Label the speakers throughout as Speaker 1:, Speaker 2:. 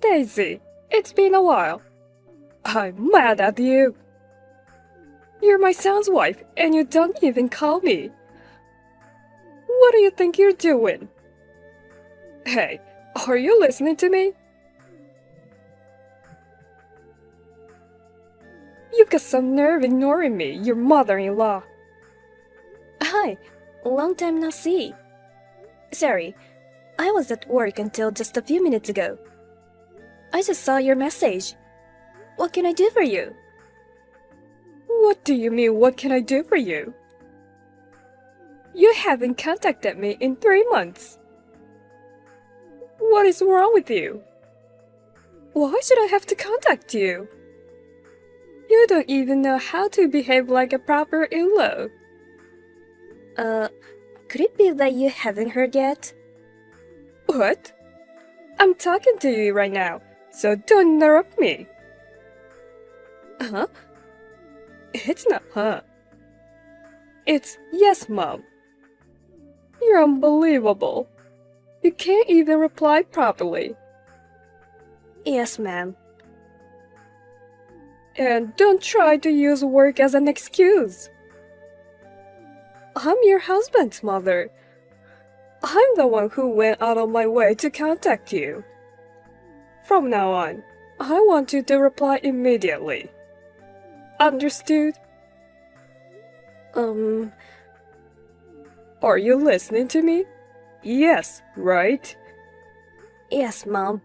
Speaker 1: Daisy, it's been a while. I'm mad at you. You're my son's wife, and you don't even call me. What do you think you're doing? Hey, are you listening to me? You've got some nerve ignoring me, your mother-in-law.
Speaker 2: Hi, long time no see. Sorry, I was at work until just a few minutes ago. I just saw your message. What can I do for you?
Speaker 1: What do you mean, what can I do for you? You haven't contacted me in 3 months. What is wrong with you? Why should I have to contact you? You don't even know how to behave like a proper in-law.
Speaker 2: Could it be that you haven't heard yet?
Speaker 1: What? I'm talking to you right now, so don't interrupt me.
Speaker 2: Huh?
Speaker 1: It's not huh. It's yes, Mom. You're unbelievable. You can't even reply properly.
Speaker 2: Yes, ma'am.
Speaker 1: And don't try to use work as an excuse. I'm your husband's mother. I'm the one who went out of my way to contact you. From now on, I want you to reply immediately. Understood? Are you listening to me? Yes, right?
Speaker 2: Yes, Mom.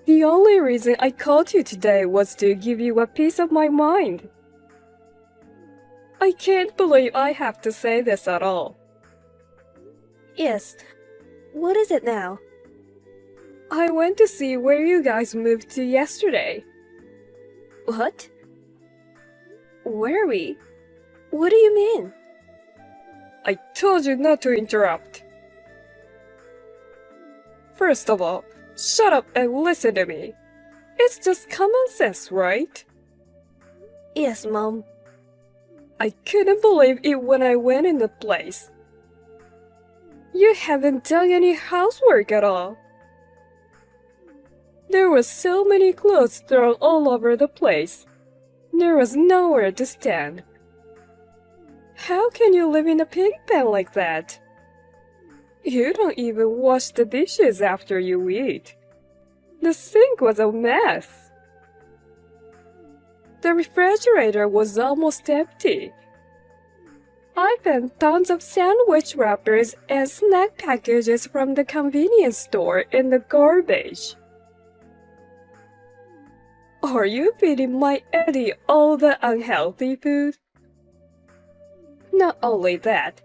Speaker 1: The only reason I called you today was to give you a piece of my mind. I can't believe I have to say this at all.
Speaker 2: Yes. What is it now?
Speaker 1: I went to see where you guys moved to yesterday.
Speaker 2: What? Where are we? What do you mean?
Speaker 1: I told you not to interrupt. First of all, shut up and listen to me. It's just common sense, right?
Speaker 2: Yes, Mom.
Speaker 1: I couldn't believe it when I went in the place. You haven't done any housework at all. There were so many clothes thrown all over the place. There was nowhere to stand. How can you live in a pig pen like that? You don't even wash the dishes after you eat. The sink was a mess. The refrigerator was almost empty. I found tons of sandwich wrappers and snack packages from the convenience store in the garbage. Are you feeding my Eddie all the unhealthy food? Not only that,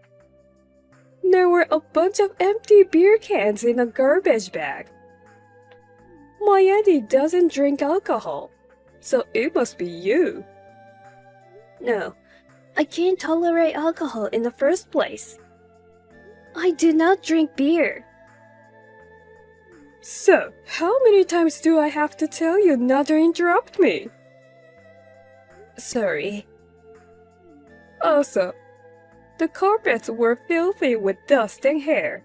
Speaker 1: there were a bunch of empty beer cans in a garbage bag. My Eddie doesn't drink alcohol, so it must be you.
Speaker 2: No, I can't tolerate alcohol in the first place. I do not drink beer.
Speaker 1: So, how many times do I have to tell you not to interrupt me?
Speaker 2: Sorry.
Speaker 1: Also, the carpets were filthy with dust and hair.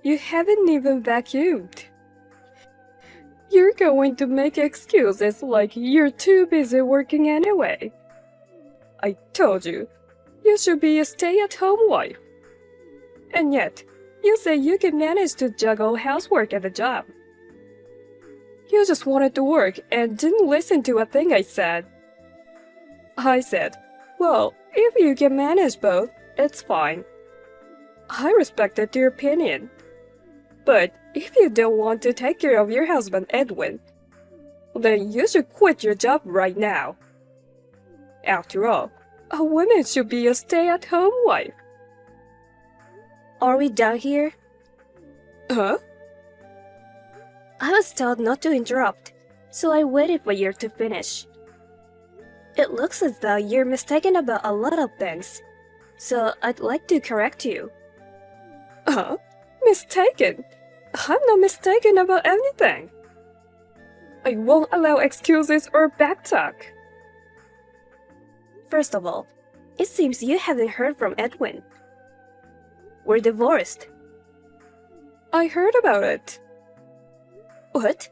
Speaker 1: You haven't even vacuumed. You're going to make excuses like you're too busy working anyway. I told you, you should be a stay-at-home wife. And yet, you say you can manage to juggle housework and the job. You just wanted to work and didn't listen to a thing I said. I said, well, if you can manage both, it's fine. I respected your opinion. But if you don't want to take care of your husband, Edwin, then you should quit your job right now. After all, a woman should be a stay-at-home wife.
Speaker 2: Are we done here?
Speaker 1: Huh?
Speaker 2: I was told not to interrupt, so I waited for you to finish. It looks as though you're mistaken about a lot of things, so I'd like to correct you.
Speaker 1: Huh? Mistaken? I'm not mistaken about anything. I won't allow excuses or backtalk.
Speaker 2: First of all, it seems you haven't heard from Edwin. We're divorced.
Speaker 1: I heard about it.
Speaker 2: What?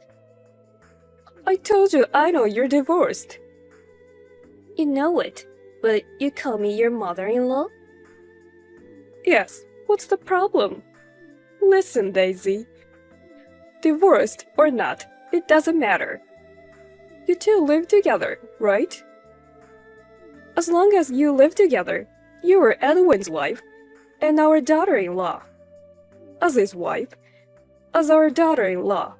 Speaker 1: I told you I know you're divorced.
Speaker 2: You know it, but you call me your mother-in-law?
Speaker 1: Yes, what's the problem? Listen, Daisy. Divorced or not, it doesn't matter. You two live together, right? As long as you live together, you are Edwin's wife and our daughter-in-law. As his wife, as our daughter-in-law.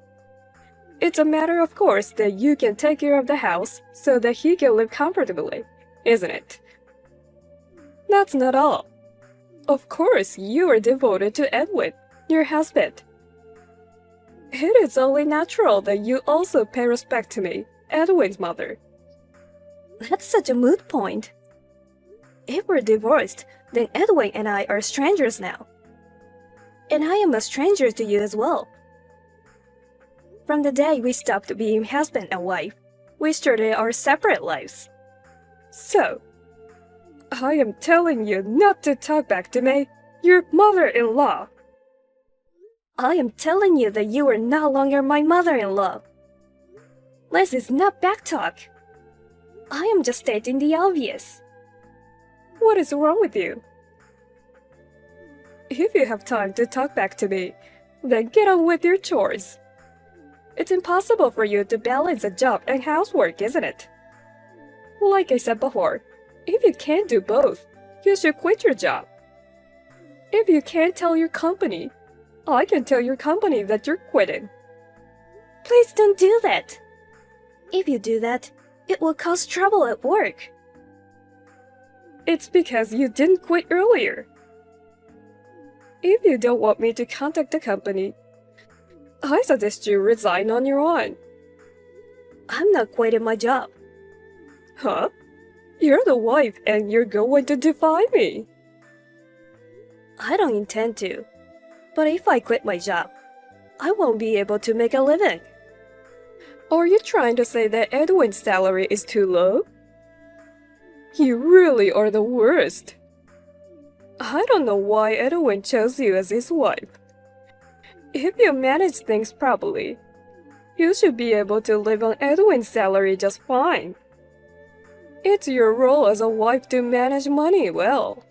Speaker 1: It's a matter of course that you can take care of the house so that he can live comfortably, isn't it? That's not all. Of course, you are devoted to Edwin, your husband. It is only natural that you also pay respect to me, Edwin's mother.
Speaker 2: That's such a moot point. If we're divorced, then Edwin and I are strangers now. And I am a stranger to you as well. From the day we stopped being husband and wife, we started our separate lives.
Speaker 1: So, I am telling you not to talk back to me, your mother-in-law.
Speaker 2: I am telling you that you are no longer my mother-in-law. This is not backtalk. I am just stating the obvious.
Speaker 1: What is wrong with you? If you have time to talk back to me, then get on with your chores. It's impossible for you to balance a job and housework, isn't it? Like I said before, if you can't do both, you should quit your job. If you can't tell your company, I can tell your company that you're quitting.
Speaker 2: Please don't do that. If you do that, it will cause trouble at work.
Speaker 1: It's because you didn't quit earlier. If you don't want me to contact the company, I suggest you resign on your own.
Speaker 2: I'm not quitting my job.
Speaker 1: Huh? You're the wife and you're going to defy me.
Speaker 2: I don't intend to. But if I quit my job, I won't be able to make a living.
Speaker 1: Are you trying to say that Edwin's salary is too low? You really are the worst. I don't know why Edwin chose you as his wife. If you manage things properly, you should be able to live on Edwin's salary just fine. It's your role as a wife to manage money well.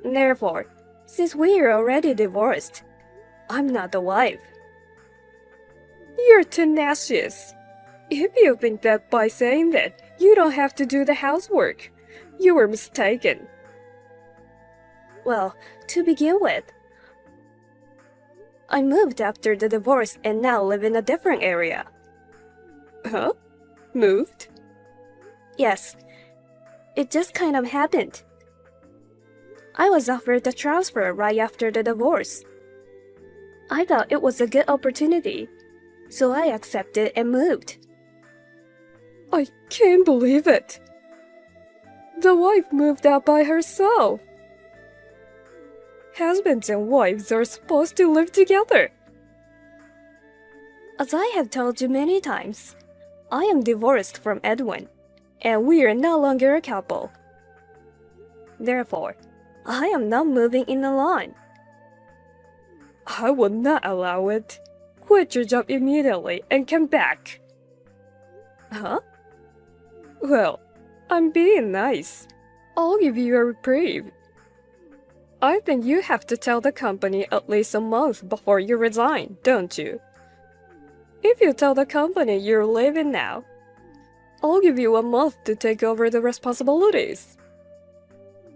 Speaker 2: Therefore, since we are already divorced, I'm not the wife.
Speaker 1: You're tenacious. If you think that by saying that you don't have to do the housework, you were mistaken.
Speaker 2: Well, to begin with, I moved after the divorce and now live in a different area.
Speaker 1: Huh? Moved?
Speaker 2: Yes, it just kind of happened. I was offered the transfer right after the divorce. I thought it was a good opportunity, so I accepted and moved.
Speaker 1: I can't believe it. The wife moved out by herself. Husbands and wives are supposed to live together.
Speaker 2: As I have told you many times, I am divorced from Edwin, and we are no longer a couple. Therefore, I am not moving in alone.
Speaker 1: I will not allow it. Quit your job immediately and come back.
Speaker 2: Huh?
Speaker 1: Well, I'm being nice. I'll give you a reprieve. I think you have to tell the company at least a month before you resign, don't you? If you tell the company you're leaving now, I'll give you a month to take over the responsibilities.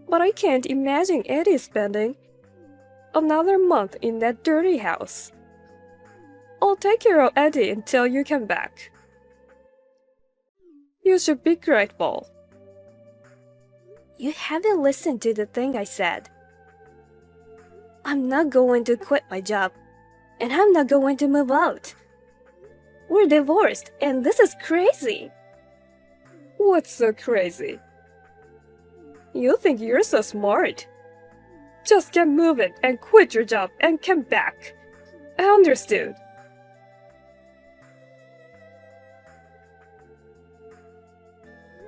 Speaker 1: But I can't imagine Eddie spending another month in that dirty house. I'll take care of Eddie until you come back. You should be grateful.
Speaker 2: You haven't listened to the thing I said. I'm not going to quit my job, and I'm not going to move out. We're divorced, and this is crazy.
Speaker 1: What's so crazy? You think you're so smart. Just get moving and quit your job and come back. I understood.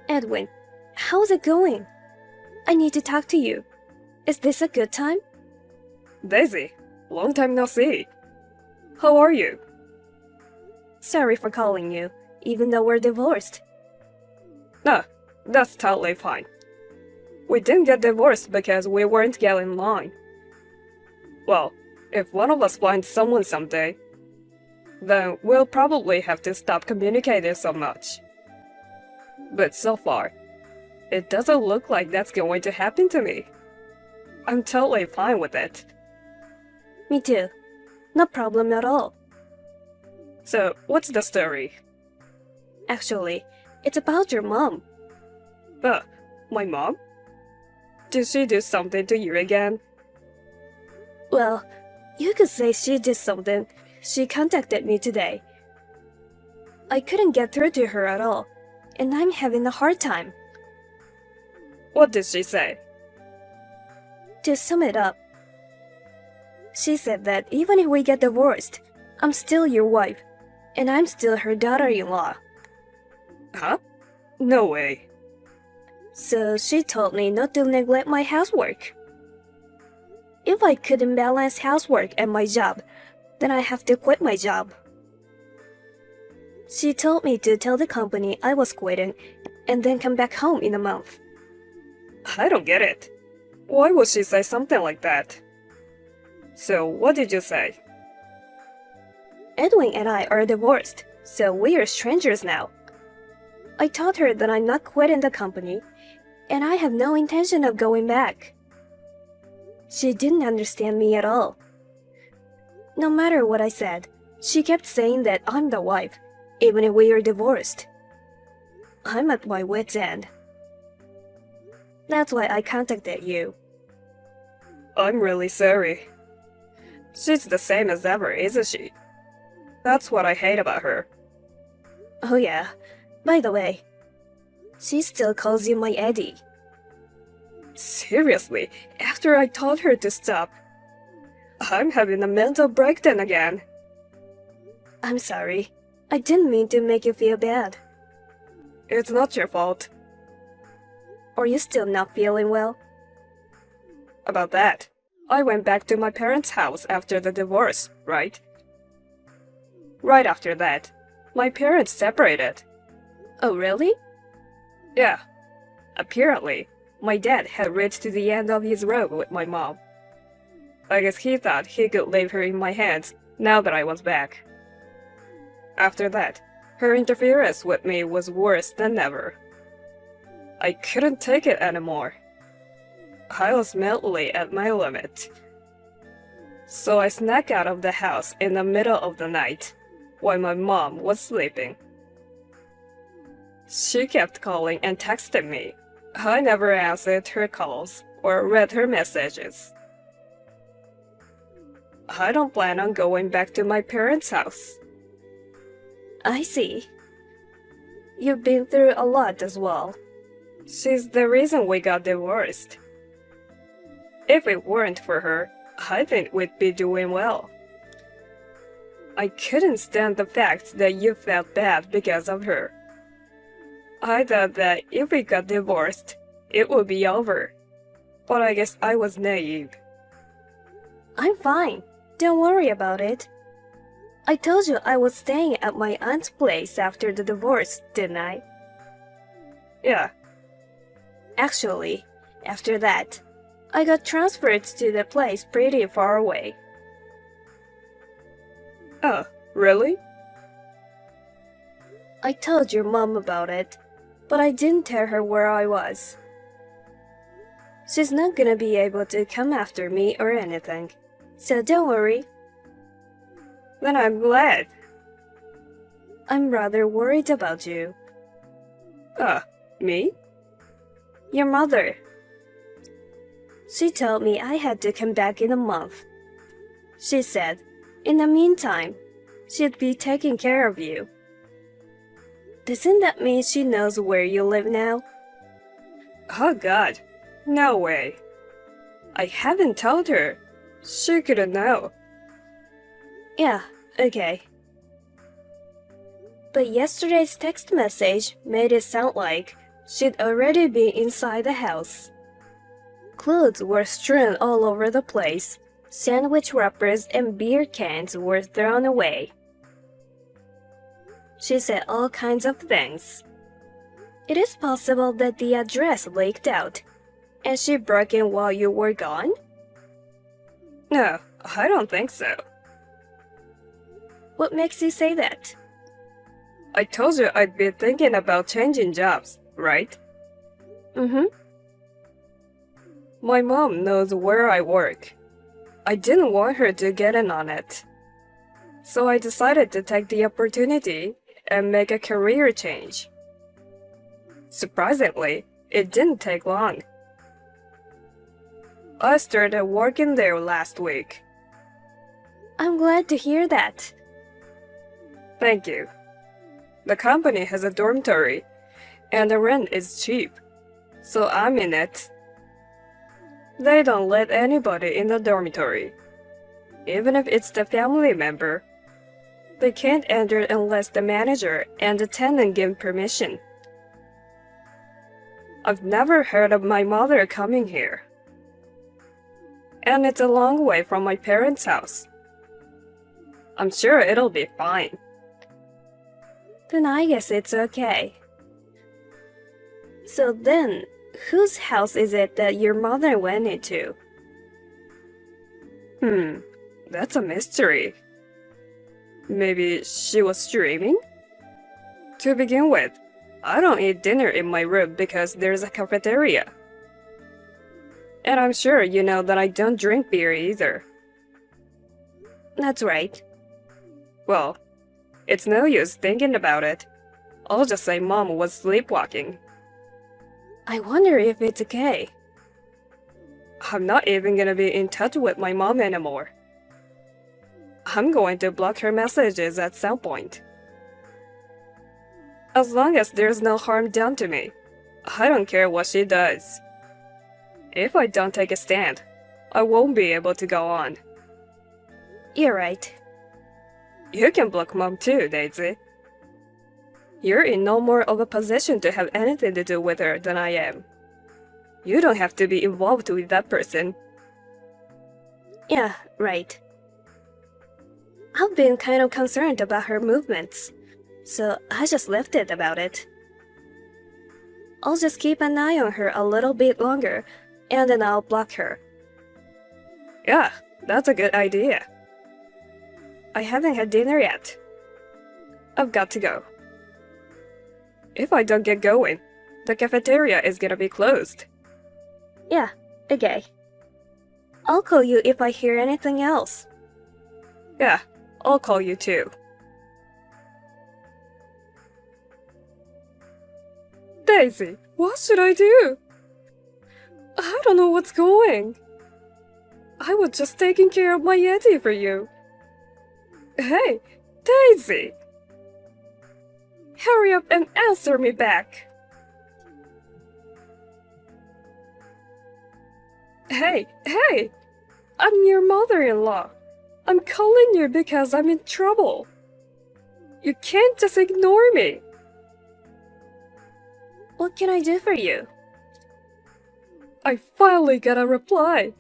Speaker 2: Edwin, how's it going? I need to talk to you. Is this a good time?
Speaker 1: Daisy, long time no see. How are you?
Speaker 2: Sorry for calling you, even though we're divorced.
Speaker 1: No, that's totally fine. We didn't get divorced because we weren't getting along. Well, if one of us finds someone someday, then we'll probably have to stop communicating so much. But so far, it doesn't look like that's going to happen to me. I'm totally fine with it.
Speaker 2: Me too. No problem at all.
Speaker 1: So, what's the story?
Speaker 2: Actually, it's about your mom.
Speaker 1: My mom? Did she do something to you again?
Speaker 2: Well, you could say she did something. She contacted me today. I couldn't get through to her at all, and I'm having a hard time.
Speaker 1: What did she say?
Speaker 2: To sum it up, she said that even if we get divorced, I'm still your wife, and I'm still her daughter-in-law.
Speaker 1: Huh? No way.
Speaker 2: So she told me not to neglect my housework. If I couldn't balance housework and my job, then I have to quit my job. She told me to tell the company I was quitting and then come back home in a month.
Speaker 1: I don't get it. Why would she say something like that? So, what did you say?
Speaker 2: Edwin and I are divorced, so we are strangers now. I told her that I'm not quitting the company, and I have no intention of going back. She didn't understand me at all. No matter what I said, she kept saying that I'm the wife, even if we are divorced. I'm at my wit's end. That's why I contacted you.
Speaker 1: I'm really sorry. She's the same as ever, isn't she? That's what I hate about her.
Speaker 2: Oh yeah, by the way, she still calls you my Eddie.
Speaker 1: Seriously, after I told her to stop, I'm having a mental breakdown again.
Speaker 2: I'm sorry. I didn't mean to make you feel bad.
Speaker 1: It's not your fault.
Speaker 2: Are you still not feeling well?
Speaker 1: About that, I went back to my parents' house after the divorce, right? Right after that, my parents separated.
Speaker 2: Oh, really?
Speaker 1: Yeah. Apparently, my dad had reached to the end of his rope with my mom. I guess he thought he could leave her in my hands now that I was back. After that, her interference with me was worse than ever. I couldn't take it anymore. I was mentally at my limit. So I snuck out of the house in the middle of the night, while my mom was sleeping. She kept calling and texting me. I never answered her calls or read her messages. I don't plan on going back to my parents' house.
Speaker 2: I see. You've been through a lot as well.
Speaker 1: She's the reason we got divorced. If it weren't for her, I think we'd be doing well. I couldn't stand the fact that you felt bad because of her. I thought that if we got divorced, it would be over. But I guess I was naive.
Speaker 2: I'm fine. Don't worry about it. I told you I was staying at my aunt's place after the divorce, didn't I?
Speaker 1: Yeah.
Speaker 2: Actually, after that, I got transferred to the place pretty far away.
Speaker 1: Oh, really?
Speaker 2: I told your mom about it, but I didn't tell her where I was. She's not gonna be able to come after me or anything, so don't worry.
Speaker 1: Then I'm glad.
Speaker 2: I'm rather worried about you.
Speaker 1: Me?
Speaker 2: Your mother. She told me I had to come back in a month. She said, in the meantime, she'd be taking care of you. Doesn't that mean she knows where you live now?
Speaker 1: Oh God, no way. I haven't told her. She couldn't know.
Speaker 2: Yeah, okay. But yesterday's text message made it sound like she'd already been inside the house. Clothes were strewn all over the place. Sandwich wrappers and beer cans were thrown away. She said all kinds of things. It is possible that the address leaked out, and she broke in while you were gone?
Speaker 1: No, I don't think so.
Speaker 2: What makes you say that?
Speaker 1: I told you I'd be thinking about changing jobs, right?
Speaker 2: Mm-hmm.
Speaker 1: My mom knows where I work. I didn't want her to get in on it. So I decided to take the opportunity and make a career change. Surprisingly, it didn't take long. I started working there last week.
Speaker 2: I'm glad to hear that.
Speaker 1: Thank you. The company has a dormitory, and the rent is cheap, so I'm in it. They don't let anybody in the dormitory, even if it's the family member. They can't enter unless the manager and the tenant give permission. I've never heard of my mother coming here. And it's a long way from my parents' house. I'm sure it'll be fine.
Speaker 2: Then I guess it's okay. So then, whose house is it that your mother went into?
Speaker 1: That's a mystery. Maybe she was dreaming? To begin with, I don't eat dinner in my room because there's a cafeteria. And I'm sure you know that I don't drink beer either.
Speaker 2: That's right.
Speaker 1: Well, it's no use thinking about it. I'll just say Mom was sleepwalking.
Speaker 2: I wonder if it's okay.
Speaker 1: I'm not even gonna be in touch with my mom anymore. I'm going to block her messages at some point. As long as there's no harm done to me, I don't care what she does. If I don't take a stand, I won't be able to go on.
Speaker 2: You're right.
Speaker 1: You can block Mom too, Daisy. You're in no more of a position to have anything to do with her than I am. You don't have to be involved with that person.
Speaker 2: Yeah, right. I've been kind of concerned about her movements, so I just left it about it. I'll just keep an eye on her a little bit longer, and then I'll block her.
Speaker 1: Yeah, that's a good idea. I haven't had dinner yet. I've got to go. If I don't get going, the cafeteria is gonna be closed.
Speaker 2: Yeah, okay. I'll call you if I hear anything else.
Speaker 1: Yeah, I'll call you too. Daisy, what should I do? I don't know what's going. I was just taking care of my Yeti for you. Hey, Daisy! Hurry up and answer me back. Hey, I'm your mother-in-law. I'm calling you because I'm in trouble. You can't just ignore me.
Speaker 2: What can I do for you?
Speaker 1: I finally got a reply.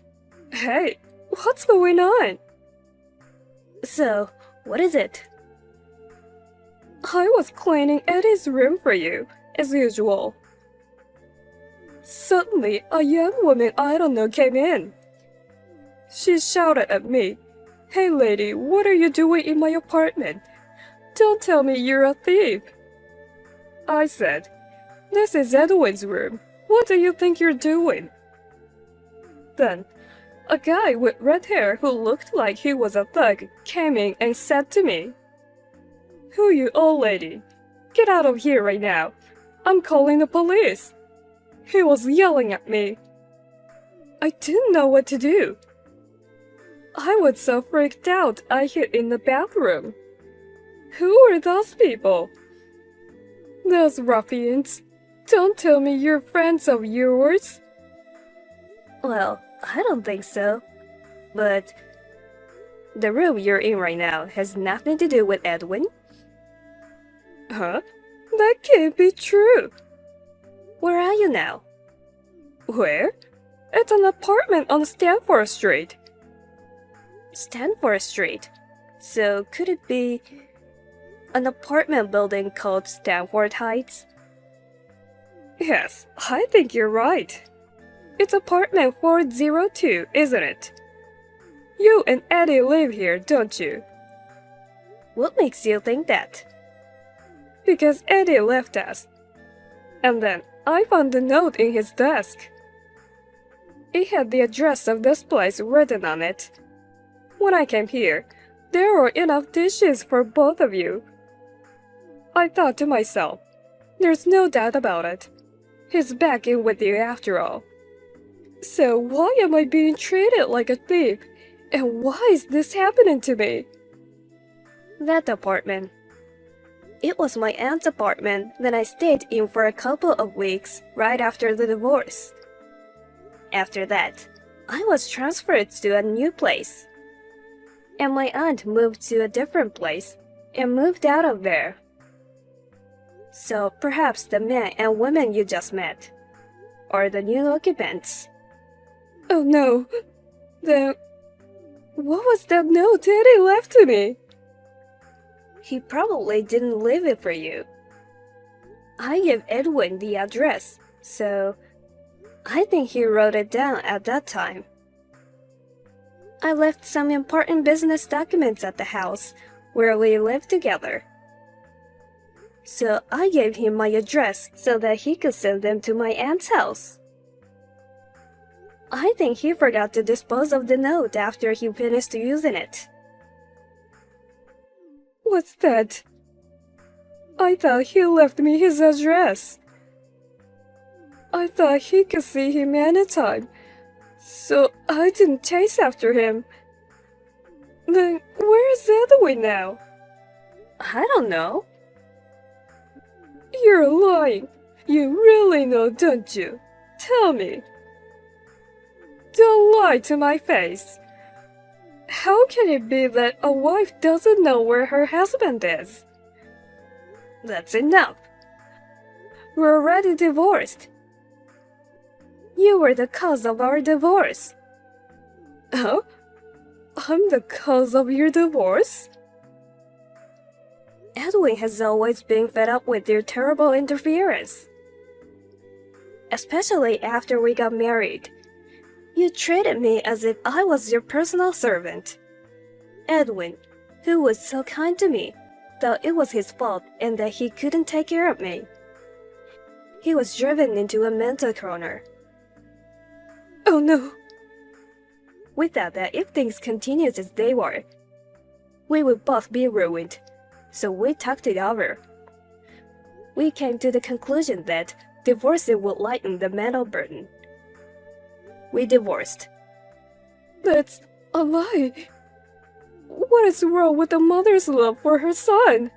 Speaker 1: Hey, what's going on?
Speaker 2: So, what is it?
Speaker 1: I was cleaning Eddie's room for you, as usual. Suddenly, a young woman I don't know came in. She shouted at me, "Hey lady, what are you doing in my apartment? Don't tell me you're a thief." I said, "This is Edwin's room. What do you think you're doing?" Then, a guy with red hair who looked like he was a thug came in and said to me, "Who you old lady? Get out of here right now. I'm calling the police." He was yelling at me. I didn't know what to do. I was so freaked out I hid in the bathroom. Who are those people? Those ruffians. Don't tell me you're friends of yours.
Speaker 2: Well, I don't think so. But the room you're in right now has nothing to do with Edwin.
Speaker 1: Huh? That can't be true.
Speaker 2: Where are you now?
Speaker 1: Where? It's an apartment on Stanford
Speaker 2: an apartment building called Stanford Heights?
Speaker 1: Yes, I think you're right. It's apartment 402, isn't it? You and Eddie live here, don't you?
Speaker 2: What makes you think that?
Speaker 1: Because Eddie left us. And then I found the note in his desk. It had the address of this place written on it. When I came here, there were enough dishes for both of you. I thought to myself, there's no doubt about it. He's back in with you after all. So why am I being treated like a thief? And why is this happening to me?
Speaker 2: That apartment. It was my aunt's apartment that I stayed in for a couple of weeks right after the divorce. After that, I was transferred to a new place. And my aunt moved to a different place and moved out of there. So perhaps the men and women you just met are the new occupants.
Speaker 1: Oh no. Then what was that note Eddie left to me?
Speaker 2: He probably didn't leave it for you. I gave Edwin the address, so I think he wrote it down at that time. I left some important business documents at the house where we lived together. So I gave him my address so that he could send them to my aunt's house. I think he forgot to dispose of the note after he finished using it.
Speaker 1: What's that? I thought he left me his address. I thought he could see him anytime, so I didn't chase after him. Then where is Edwin now?
Speaker 2: I don't know.
Speaker 1: You're lying. You really know, don't you? Tell me. Don't lie to my face. How can it be that a wife doesn't know where her husband is?
Speaker 2: That's enough.
Speaker 1: We're already divorced.
Speaker 2: You were the cause of our divorce.
Speaker 1: Oh? I'm the cause of your divorce?
Speaker 2: Edwin has always been fed up with your terrible interference. Especially after we got married. You treated me as if I was your personal servant. Edwin, who was so kind to me, thought it was his fault and that he couldn't take care of me. He was driven into a mental corner.
Speaker 1: Oh no.
Speaker 2: We thought that if things continued as they were, we would both be ruined, so we talked it over. We came to the conclusion that divorcing would lighten the mental burden. We divorced.
Speaker 1: That's a lie. What is wrong with a mother's love for her son?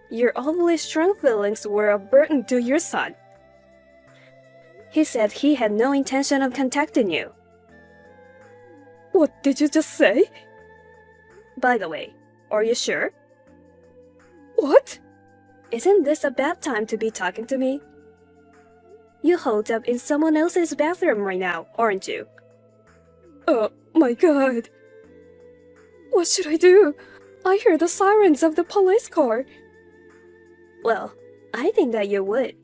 Speaker 2: Your overly strong feelings were a burden to your son. He said he had no intention of contacting you.
Speaker 1: What did you just say?
Speaker 2: By the way, are you sure?
Speaker 1: What?
Speaker 2: Isn't this a bad time to be talking to me? You holed up in someone else's bathroom right now, aren't you?
Speaker 1: Oh my god. What should I do? I hear the sirens of the police car.
Speaker 2: Well, I think that you would.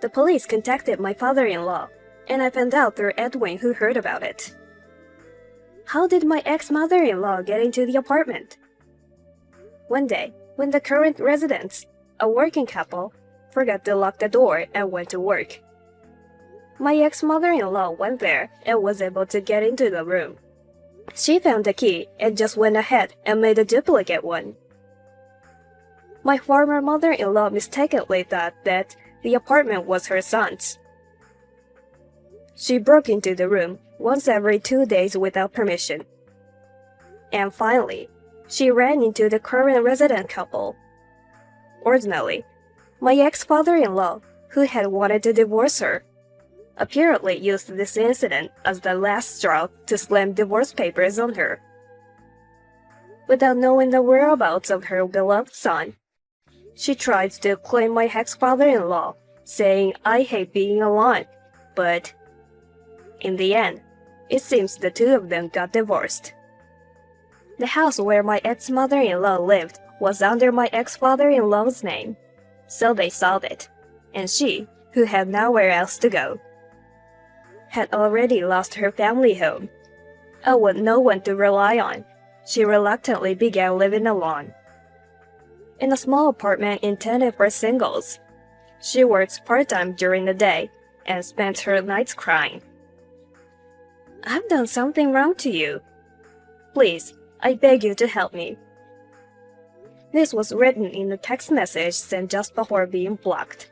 Speaker 2: The police contacted my father-in-law, and I found out through Edwin who heard about it. How did my ex-mother-in-law get into the apartment? One day, when the current residents, a working couple, forgot to lock the door and went to work. My ex-mother-in-law went there and was able to get into the room. She found the key and just went ahead and made a duplicate one. My former mother-in-law mistakenly thought that the apartment was her son's. She broke into the room once every 2 days without permission. And finally, she ran into the current resident couple. Ordinarily, my ex-father-in-law, who had wanted to divorce her, apparently used this incident as the last straw to slam divorce papers on her. Without knowing the whereabouts of her beloved son, she tried to claim my ex-father-in-law, saying I hate being alone, but in the end, It seems the two of them got divorced. The house where my ex-mother-in-law lived was under my ex-father-in-law's name, so they sold it, and she, who had nowhere else to go, had already lost her family home. And with no one to rely on, she reluctantly began living alone. In a small apartment intended for singles, she works part-time during the day and spends her nights crying. I've done something wrong to you. Please, I beg you to help me. This was written in a text message sent just before being blocked.